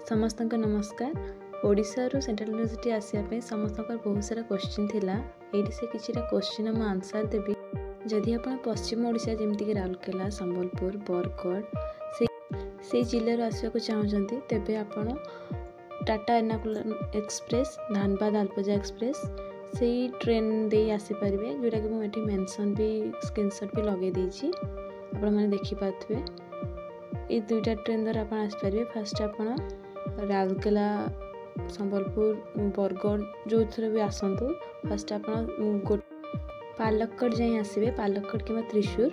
समस्त नमस्कार। ओडिशा रू सेंट्रल यूनिवर्सिटी आसवाई समस्त बहुत सारा क्वेश्चन थिला। ये से किसी क्वेश्चन आम आंसर देवी। जदि आप पश्चिम ओडिशा जमीक राउरकेला, संबलपुर, बरगढ़ से जिले आसवाक चाहते तेरे आप टाटा एर्नाकुलम एक्सप्रेस, धनबाद आलपजा एक्सप्रेस से ट्रेन दे आसीपर जोटा कि मुझे मेंशन भी स्क्रीनशॉट भी लगे देछि आपण माने देखि पाथबे। ये दुईटा ट्रेन द्वारा आप आसपारे। फास्ट आप राउरकेला, संबलपुर, बरगढ़ जो थोड़े भी आसतु। फास्ट आप पालक्कड़ जाए आसबे, पालक्कड़ कि त्रिशूर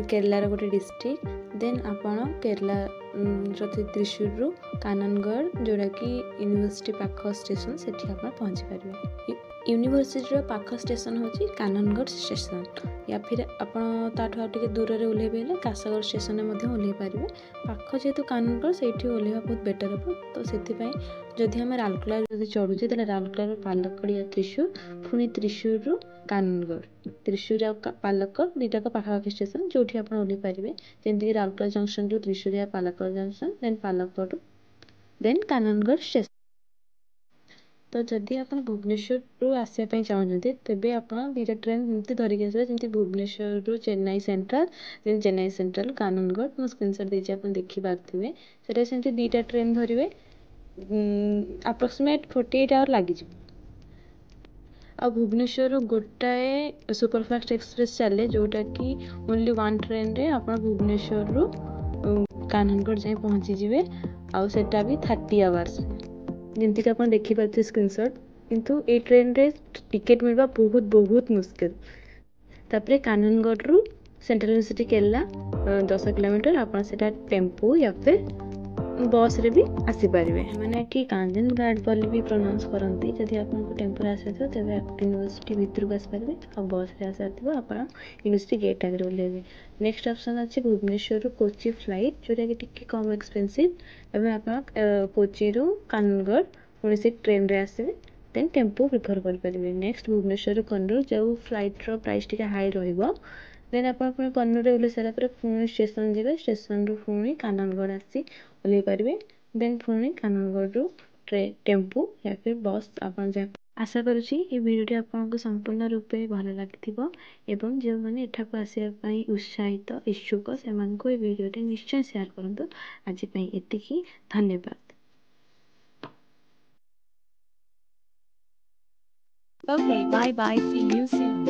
केरलार गोटे डिस्ट्रिक्ट। देन आप केरला त्रिशूर रु काननगढ़ जोड़ा कि यूनिवर्सिटी पाख स्टेशन से पहुँची पारे। यूनिवर्सिटी पाख स्टेशन होची काननगढ़ स्टेशन, या फिर आपटे दूर में ओह्लैबे कासगढ़ स्टेशन में ओह्लै पारे। पाख जेहेतु काननगढ़ से ओह्लैवा बहुत बेटर हम। तो से जदि आम राउरकेला चढ़ुचे तो राउरकेला पालक्कड़ या त्रिशूर, पुणी त्रिशूर रु काननगढ़, त्रिशूर या पालक्कड़ दुईटाक पाखापाखि स्टेशन जो आप ओह्लै पारे। जमीक राउरकेला जंक्शन रु त्रिशूर या Palakkad junction, then Palakkad, then Kanhangad station. तो जदि आप भुवनेश्वर रु आसवाई चाहते तेरे आप दुईटा ट्रेन धरिक आसबे, जमी भुवनेश्वर रु Chennai central, then Chennai central Kanhangad. मुझे स्क्रीनशॉट देती आप देखिपे से दुईटा ट्रेन धरवे। अप्रोक्सीमेट 48 आवर लगी। आ भुवनेश्वर गोटाए सुपरफास्ट एक्सप्रेस चले जोटा कि ओनली वन ट्रेन रे आप भुवनेश्वर रु काननगढ़ जाए पहुँची जिवे। आउटा भी 30 आवर्स जमीक आप देखिपे स्क्रीनशॉट। किंतु ए ट्रेन रे टिकेट मिलवा बहुत बहुत मुश्किल। तापरे काननगढ़ रु सेंट्रल यूनिवर्सिटी केरला 10 किलोमीटर। आप टेम्पो या फिर बस रे भी आसीपर। मैंने कि कांजन गार्ड बोली भी प्रोनाउंस करती। जदि आपको टेम्पो आसा तेज आप यूनिवर्सिटी भितर को आसपारे, और बस रे आसार आप यूनिवर्सिटी गेट आगे ओह्लैबे। नेक्स्ट ऑप्शन अच्छे भुवनेश्वर कोची फ्लाइट जोटा कि टिके कम एक्सपेंसिव। एवं आप कोची रु काननगढ़ पुणी से ट्रेन रे आसबे, देन टेम्पो प्रिफर करेंगे। नेक्स्ट भुवनेश्वर कन्नूर जो फ्लाइट रो प्राइस टी हाई रहिबो। देन आप कन्नूर ओह्लै सारापर पुणी स्टेशन जाए, स्टेशन रु पुणी काननगढ़ आसी ओह्लै पारे। देन पुणी काननगढ़ रु टेम्पो या फिर बस आप आशा करुँची ये वीडियोटी आपको संपूर्ण रूपे भल लगी। एवं जो मैंने एठाक आसवाई उत्साहित इच्छुक से वीडियोटी निश्चय शेयर करूँ। आज एतिकी, धन्यवाद। Okay, bye bye, see you soon.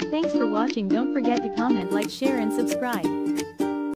Thanks for watching. Don't forget to comment, like, share and subscribe.